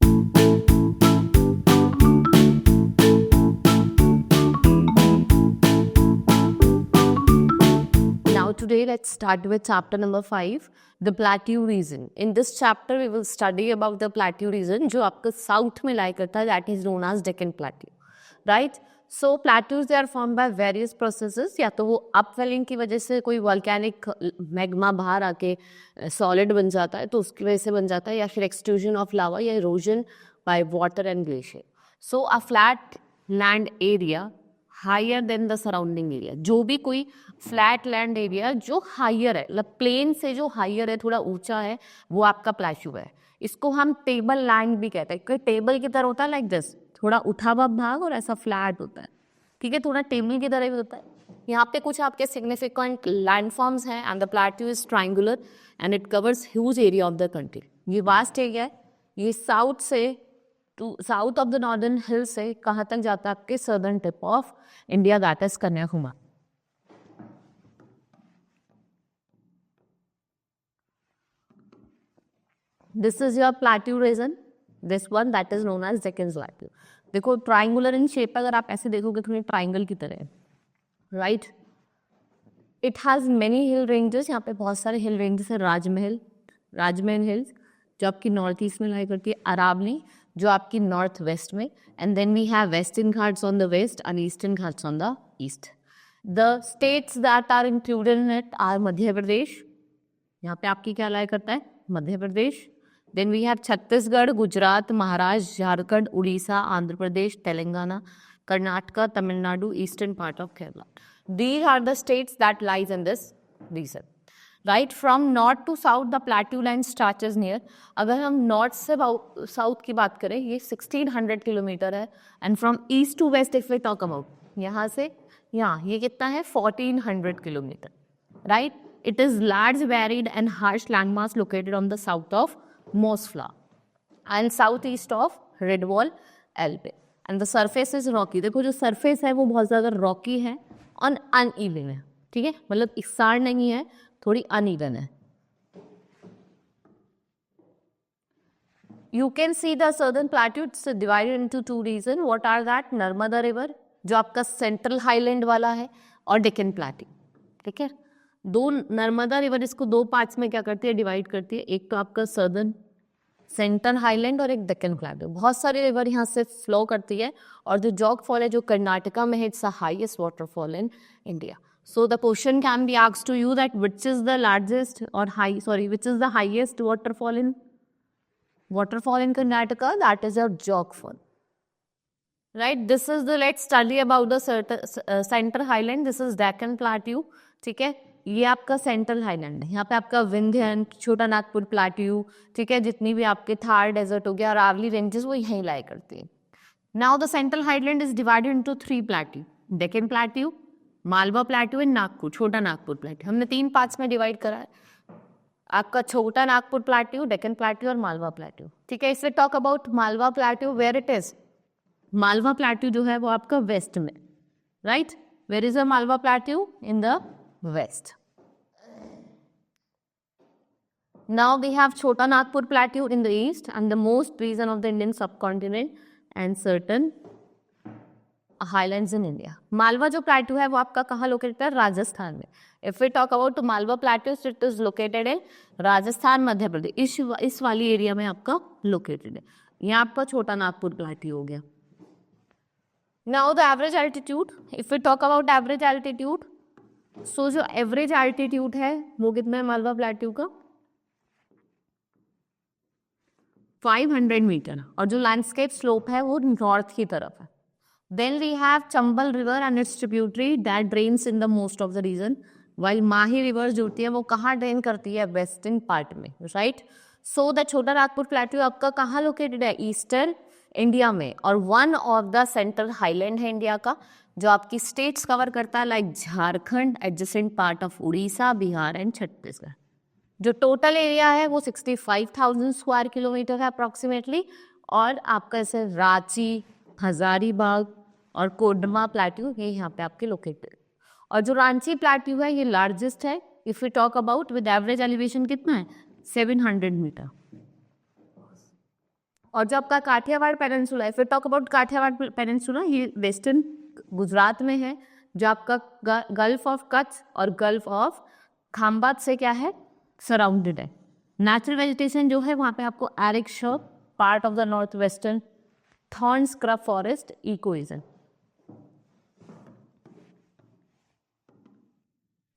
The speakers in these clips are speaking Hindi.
Now today let's start with chapter number 5, the plateau region. In this chapter we will study about the plateau region जो आपका साउथ में लाई करता है, that is known as Deccan Plateau, right? So plateaus they are formed by various processes. या तो वो अपवेलिंग की वजह से कोई वॉल्केनिक मैग्मा बाहर आके सॉलिड बन जाता है तो उसकी वजह से बन जाता है, या फिर एक्सट्रूजन ऑफ लावा या erosion by water and glacier. So a flat land area higher than the surrounding area, जो भी कोई फ्लैट लैंड एरिया जो हायर है, मतलब प्लेन से जो हायर है, थोड़ा ऊंचा है, वो आपका प्लेट्यू है. इसको हम टेबल लैंड भी कहते हैं, क्योंकि टेबल की तरह होता है लाइक दिस, थोड़ा उठा हुआ भाग और ऐसा फ्लैट होता है, ठीक है, थोड़ा टेबल की तरह भी होता है. यहाँ पे कुछ आपके सिग्निफिकेंट लैंडफॉर्म्स हैं and the plateau is triangular and it covers huge area of the country. ये वास्ट एरिया है, ये साउथ से to south of the northern hill से कहाँ तक जाता है, आपके southern tip of India, that is Kanyakumari. This is your plateau region, this one that is known as Deccan plateau. देखो ट्राइंगुलर इन शेप, अगर आप ऐसे देखोगे तो ट्राइंगल की तरह है, right. It has many hill ranges, यहाँ पे बहुत सारे हिल रेंजेस है. राजमहल हिल्स जो आपकी नॉर्थ ईस्ट में लाई करती है, अरावली जो आपकी नॉर्थ वेस्ट में, and then we have western Ghats on the west and eastern Ghats on the east. The states that are included in it are Madhya Pradesh, यहाँ पे आपकी क्या लाई करता है, Madhya Pradesh. Then we have Chhattisgarh, Gujarat, Maharashtra, Jharkhand, Orissa, Andhra Pradesh, Telangana, Karnataka, Tamil Nadu, eastern part of Kerala. These are the states that lies in this region. Right from north to south the plateau line stretches near. अगर हम नॉर्थ से साउथ की बात करें, ये 1600 किलोमीटर है. And from east to west if we talk about, यहाँ से यहाँ ये कितना है, 1400 kilometres. Right. It is large varied and harsh landmass located on the south of मोसफ्ला एंड साउथ ईस्ट ऑफ रेडवॉल एल्पे. And the surface is rocky. देखो जो सरफेस है वो बहुत ज़्यादा रॉकी है और अनइवन है, ठीक है, मतलब एकसार नहीं है, थोड़ी अनइवन है. You can see the southern plateau, it's divided into two region. What are that? Narmada river जो आपका सेंट्रल हाईलैंड वाला है, और डेक्कन प्लेट्यू, ठीक है. दो नर्मदा रिवर इसको दो पार्ट्स में क्या करती है, डिवाइड करती है. एक तो आपका सर्दर्न सेंट्रल हाईलैंड और एक डेक्कन प्लेट्यू. बहुत सारी रिवर यहाँ से फ्लो करती है, और जो जॉग फॉल है जो कर्नाटका में है, it's the highest waterfall in India. So the question can be asked to you that which is the largest और which is the highest waterfall in Karnataka, that is your Jog fall. Right. This is the, let's study about the central highland. This is Deccan plateau, ठीक है. ये आपका सेंट्रल हाईलैंड है. यहाँ पे आपका विंध्य, छोटा नागपुर प्लेट्यू, ठीक है, जितनी भी आपके थार डेजर्ट हो गया, अरावली रेंजेस, वो यहीं लाई करती है. Now the central highland is divided into 3 plateau, Deccan plateau, Malwa plateau and Nagpur, छोटा नागपुर प्लेट्यू. हमने 3 पार्ट्स में डिवाइड करा है, आपका छोटा नागपुर प्लेट्यू, डेक्कन प्लेट्यू और मालवा प्लेट्यू, ठीक है. इससे talk about Malwa plateau, where it is. Malwa plateau जो है वो आपका वेस्ट में, right. Where is a Malwa plateau? In the west. Now we have Chota Nagpur Plateau in the east and the most region of the Indian subcontinent and certain highlands in India. Malwa जो plateau है वो आपका कहाँ लोकेटेड है? राजस्थान में. If we talk about Malwa Plateau, it is located in Rajasthan, Madhya Pradesh, इस वाली एरिया में आपका लोकेटेड है. यहाँ आपका छोटा नागपुर प्लेट्यू हो गया. Now the average altitude. If we talk about average altitude, सो जो एवरेज एल्टीट्यूड है वो कितना है मालवा प्लेट्यू का? 500 मीटर. और जो लैंडस्केप स्लोप है वो नॉर्थ की तरफ है. Then we have Chambal river and its tributary that drains in the most of the region, while Mahi river जो होती है वो कहाँ ड्रेन करती है? वेस्टर्न पार्ट में, right. So the Chota Nagpur plateau आपका कहाँ लोकेटेड है? ईस्टर्न इंडिया में, और one of the central highland है इंडिया का, जो आपकी स्टेट्स कवर करता है like Jharkhand, adjacent part of Orissa, Bihar and Chhattisgarh. जो टोटल एरिया है वो 65,000 स्क्वायर किलोमीटर है अप्रॉक्सीमेटली. और आपका ऐसे रांची, हजारीबाग और कोडरमा प्लेट्यू ये यहाँ पे आपके लोकेटेड. और जो रांची प्लेट्यू है ये लार्जेस्ट है. If you talk about with average elevation कितना है? 700 मीटर. और जो आपका काठियावाड़ पेनिनसुला है, फिर टॉक अबाउट काठियावाड़ पेनिनसुला, ये वेस्टर्न गुजरात में है, जो आपका गल्फ ऑफ कच्छ और गल्फ ऑफ खाम्बात से क्या है, सराउंडेड है। नेचुरल वेजिटेशन जो है वहाँ पे आपको एरिक शर्प, part of the north western thorn scrub forest ecoregion.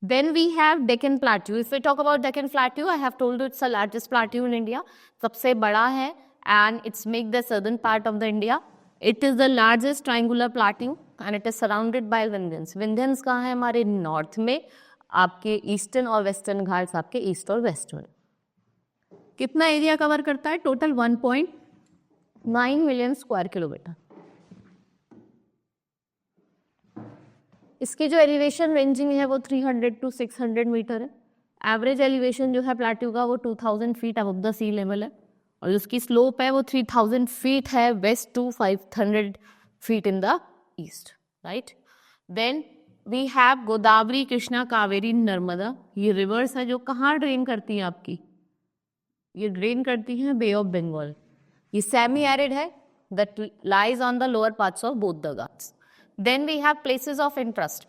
Then we have Deccan Plateau. If we talk about Deccan Plateau, I have told you it's the largest plateau in India. सबसे बड़ा है and it's make the southern part of the India. It is the largest triangular plateau and it is surrounded by Vindhyans. Vindhyans कहाँ है, हमारे नॉर्थ में, आपके ईस्टर्न और वेस्टर्न घाट्स आपके ईस्ट और वेस्ट में। कितना एरिया कवर करता है, टोटल 1.9 मिलियन स्क्वायर किलोमीटर। इसकी जो एलिवेशन रेंजिंग है वो 300 to 600 मीटर है। एवरेज एलिवेशन जो है प्लेट्यू का वो 2000 feet above the sea level है, और उसकी स्लोप है वो 3000 फीट है west to 500 feet in the east, right. Then we have Godavari, Krishna, Kaveri, Narmada. ये रिवर्स है जो कहाँ ड्रेन करती हैं आपकी, ये ड्रेन करती हैं बे ऑफ बंगाल। ये सेमी एरिड है that lies on the lower parts of both the Ghats. Then we have places of interest.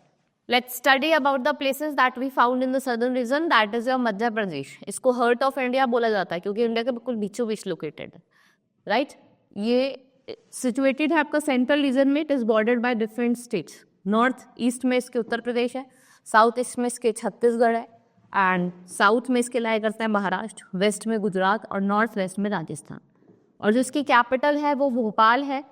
Let's study about the places that we found in the southern region, that is your Madhya Pradesh. इसको हर्ट ऑफ इंडिया बोला जाता है क्योंकि इंडिया के बिल्कुल बीचों बीच लोकेटेड है, राइट। ये सिचुएटेड है आपका सेंट्रल रीजन में, it is bordered by different states. North east में इसके उत्तर प्रदेश है, साउथ ईस्ट में इसके छत्तीसगढ़ है, एंड साउथ में इसके लाया करता है महाराष्ट्र, वेस्ट में गुजरात और नॉर्थ वेस्ट में राजस्थान। और जो इसकी कैपिटल है वो भोपाल है।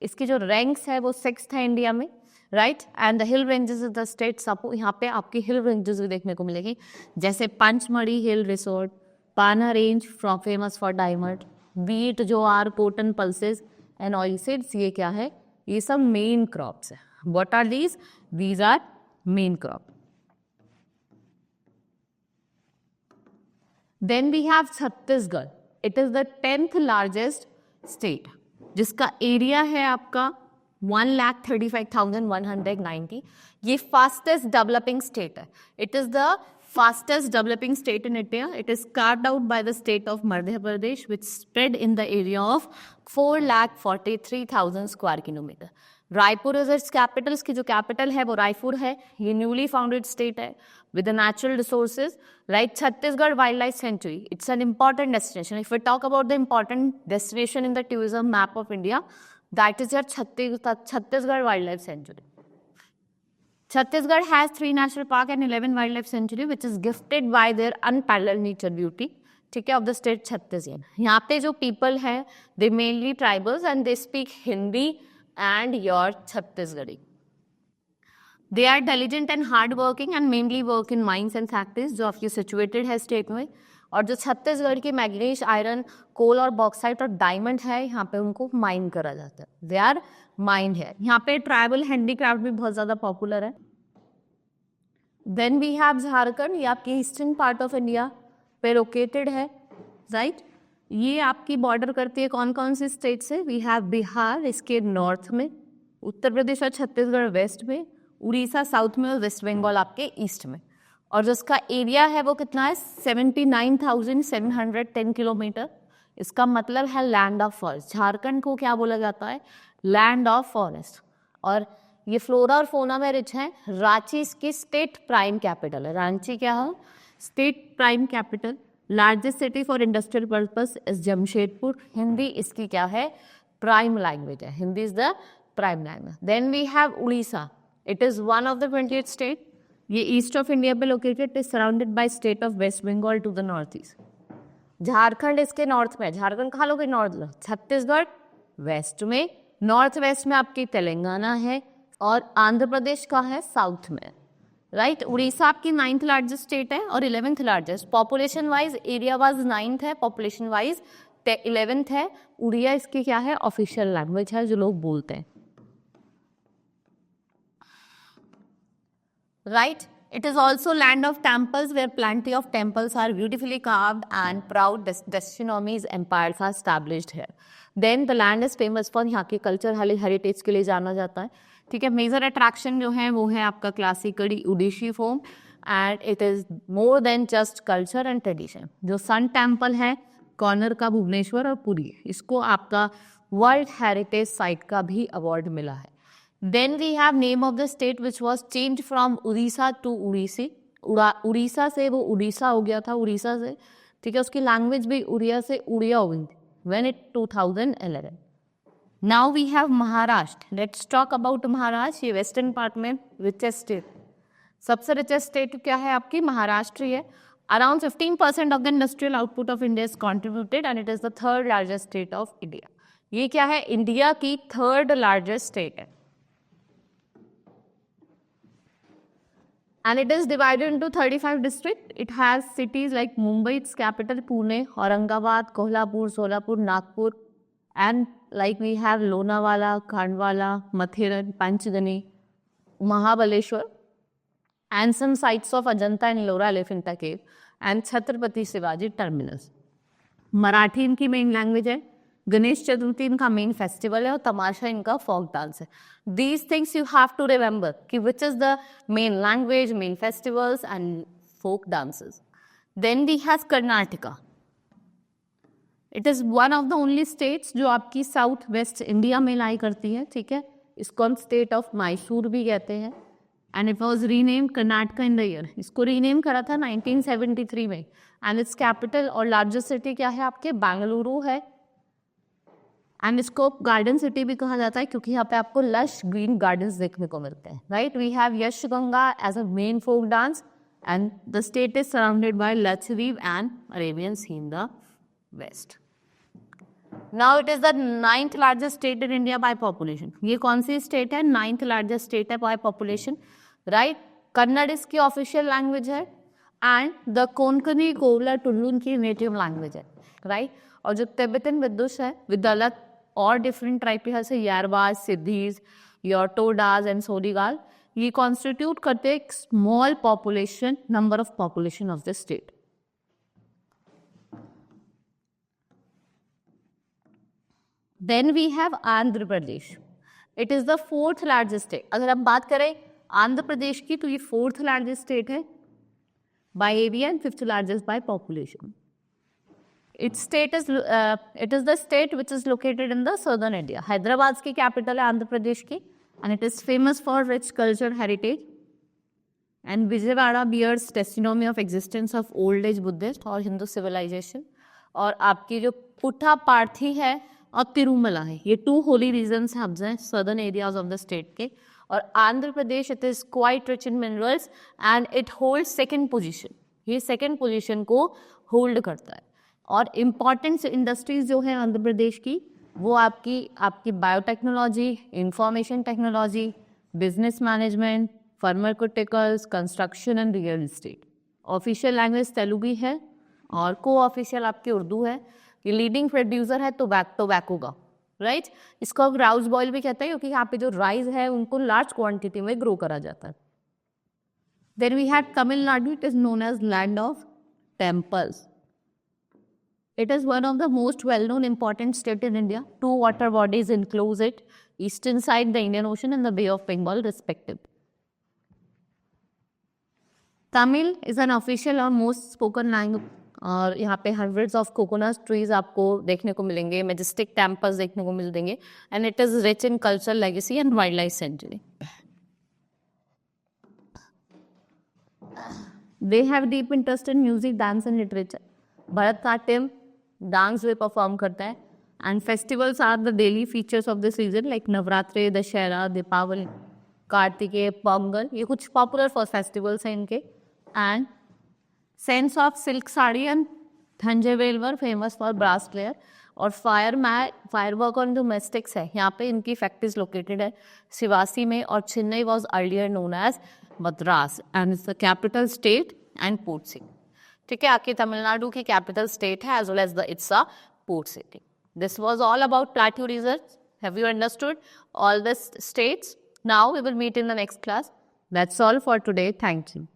इसकी जो रैंक्स है वो 6th है इंडिया में, right. And the hill ranges of the states, आपको यहाँ पे आपकी हिल रेंजेस भी देखने को मिलेगी, जैसे Pachmarhi hill resort, Panna range famous for diamond, wheat jowar cotton pulses and oilseeds, ये क्या है, ये सब मेन क्रॉप्स है। What are these? These are main crop. Then we have Chhattisgarh, it is the 10th largest state, जिसका एरिया है आपका 1,35,190। ये फास्टेस्ट डेवलपिंग स्टेट है। It is the fastest developing state in India. It is carved out by the state of Madhya Pradesh, which spread in the area of 4,43,000 square kilometer. Raipur is its capital. इसकी जो कैपिटल है वो रायपुर है। ये न्यूली फाउंडेड स्टेट है with natural resources, right. Chhattisgarh wild life sanctuary, it's an important destination. If we talk about the important destination in the tourism map of India, that is your Chhattisgarh wild life sanctuary. Chhattisgarh has 3 national park and 11 wildlife sanctuary, which is gifted by their unparalleled nature beauty, ठीक है, of the state छत्तीसगढ़। यहाँ पे जो people है, they mainly tribals and they speak Hindi and your Chhattisgarhi. They are diligent and hard working and mainly work in mines and factories, जो आपकी situated है state में। और जो छत्तीसगढ़ की मैग्नीज, आयरन, कोल और बॉक्साइट और डायमंड है, यहाँ पे उनको माइन करा जाता है, दे आर माइंड है। यहाँ पे ट्राइबल हैंडीक्राफ्ट भी बहुत ज़्यादा पॉपुलर है। देन वी हैव झारखंड, ये आपकी ईस्टर्न पार्ट ऑफ इंडिया पे लोकेटेड है, राइट। ये आपकी बॉर्डर करती है कौन कौन सी स्टेट से? वी हैव बिहार इसके नॉर्थ में, उत्तर प्रदेश और छत्तीसगढ़ वेस्ट में, उड़ीसा साउथ में और वेस्ट बंगाल आपके ईस्ट में। और जिसका एरिया है वो कितना है? 79,710 किलोमीटर। इसका मतलब है लैंड ऑफ फॉरेस्ट। झारखंड को क्या बोला जाता है? Land of forest. और ये फ्लोरा और फोना में रिच है। रांची इसकी स्टेट प्राइम कैपिटल है। रांची क्या है? State prime capital. Largest city for industrial purpose is Jamshedpur. Hindi इसकी क्या है? प्राइम लैंग्वेज है। Hindi is the prime language. Then we have Orissa, it is one of the 28 state. ये ईस्ट ऑफ इंडिया पे located, is surrounded by state of West Bengal to the north east. Jharkhand इसके नॉर्थ में है। झारखंड कहाँ लोगे? नॉर्थ। छत्तीसगढ़ वेस्ट में, नॉर्थ वेस्ट में आपकी तेलंगाना है, और आंध्र प्रदेश का है साउथ में, राइट। उड़ीसा आपकी 9th लार्जेस्ट स्टेट है और 11th largest. Population wise area wise 9th है, पॉपुलेशन वाइज 11th है। उड़िया इसकी क्या है? ऑफिशियल लैंग्वेज है जो लोग बोलते हैं, right. It is also land of temples where plenty of temples are beautifully carved and proud Destinomies empires are established here. Then the land is famous for यहाँ की कल्चर हेरिटेज के लिए जाना जाता है, ठीक है। मेजर अट्रैक्शन जो है वो है आपका classically Odissi form, and it is more than just culture and tradition. जो सन टेम्पल है कॉर्नर का भुवनेश्वर और पुरी, इसको आपका वर्ल्ड हेरिटेज साइट का भी अवार्ड मिला है. Then we have name of the state which was change from Orissa to Odisha. Orissa से वो उड़ीसा हो गया था, उड़ीसा से, ठीक है. उसकी लैंग्वेज भी उड़िया से उड़िया हो गई थी when it 2011. Now we have Maharashtra. Let's talk about Maharashtra. ये वेस्टर्न पार्ट में richest स्टेट, सबसे richest स्टेट क्या है आपकी? महाराष्ट्र है. Around 15% of the industrial output of India is contributed and it is the third largest state of India. ये क्या है? इंडिया की थर्ड लार्जेस्ट स्टेट है. And it is divided into 35 districts. It has cities like Mumbai, its capital, Pune, Aurangabad, Kolhapur, Solapur, Nagpur, and like we have Lonavala, Khandwala, Mathiran, Panchgani, Mahabaleshwar, and some sites of Ajanta and Ellora Elephant Cave, and Chhatrapati Shivaji terminus. Marathi इनकी मेन लैंग्वेज है. गणेश चतुर्थी इनका मेन फेस्टिवल है और तमाशा इनका फोक डांस है. These things you have to remember कि which is the main language, main festivals and folk dances. Then we have Karnataka. It is one of the only states जो आपकी साउथ वेस्ट इंडिया में लाई करती है, ठीक है. इसको हम स्टेट ऑफ मैसूर भी कहते हैं. And it was rename Karnataka in the year. इसको रीनेम करा था 1973 में. एंड इट्स कैपिटल और लार्जेस्ट सिटी क्या है आपके? बेंगलुरु है. एंड इसको गार्डन सिटी भी कहा जाता है क्योंकि यहाँ पे आपको लश ग्रीन गार्डन्स देखने को मिलते हैं, right. We have Yakshagana as a main folk dance and the state is surrounded by Lakshadweep and Arabian sea in the west. Now it is the 9th largest state in India by population. ये कौन सी स्टेट है? 9th लार्जेस्ट स्टेट है बाय पॉपुलेशन, राइट. कन्नड़ इसकी ऑफिशियल लैंग्वेज है एंड द कोंकणी कोवला टुल्लू की नेटिव लैंग्वेज है, राइट. और जो तिब्बतन विदुष है विद अलग और डिफरेंट ट्राइब के जैसे यारवाज, सिद्धीज, योर टोडाज एंड सोडीगाल, ये कॉन्स्टिट्यूट करते हैं एक small population, number of population of the state. Then we have Andhra Pradesh. It is the 4th largest state. अगर हम बात करें आंध्र प्रदेश की तो ये 4th लार्जेस्ट स्टेट है by area and 5th largest by population. Its state is it is the state which is located in the southern India. Hyderabad की capital है आंध्र प्रदेश की and it is famous for rich cultural heritage. And Vijayawada bears testimony of existence of old age Buddhist और Hindu civilization. और आपकी जो पुट्टापार्थी है और तिरुमला है, ये 2 holy regions हब्स हैं southern areas of the state के. और Andhra Pradesh it is quite rich in minerals and it holds 2nd position. ये 2nd position को hold करता है. और इम्पॉर्टेंट इंडस्ट्रीज जो है आंध्र प्रदेश की वो आपकी biotechnology, information technology, business management, pharmaceuticals, construction and real estate. Official language Telugu है और को ऑफिशियल आपकी उर्दू है. ये लीडिंग प्रोड्यूसर है टोबैको का, राइट. इसको राइस बॉयल भी कहते हैं क्योंकि यहाँ पे जो राइस है उनको लार्ज क्वांटिटी में ग्रो करा जाता है. Then we have Tamil Nadu. It is known as land of temples. It is one of the most well-known important state in India. 2 water bodies enclose it, eastern side the Indian Ocean and the Bay of Bengal respectively. Tamil is an official और most spoken language. और यहाँ पे hundreds of coconut trees आपको देखने को मिलेंगे, majestic temples देखने को मिल देंगे and it is rich in cultural legacy and wildlife sanctuary. They have deep interest in music, dance and literature. Bharatanatyam dance वे परफॉर्म करता है and festivals are the daily features of this season like Navratri, Dussehra, Deepavali, Karthikeya, Pongal. ये कुछ पॉपुलर फेस्टिवल्स हैं इनके. And sense of silk sari and Thanjavur famous for brass player. और फायरवर्क ऑन डोमेस्टिक्स है, यहाँ पे इनकी फैक्ट्रीज लोकेटेड है शिवासी में. और Chennai was earlier known as Madras and it's the capital state and port city. ठीक है, आपकी तमिलनाडु की कैपिटल स्टेट है as well as the it's a port city. This was all about plateau region. Have you understood all the states? Now we will meet in the next class. That's all for today. Thank you.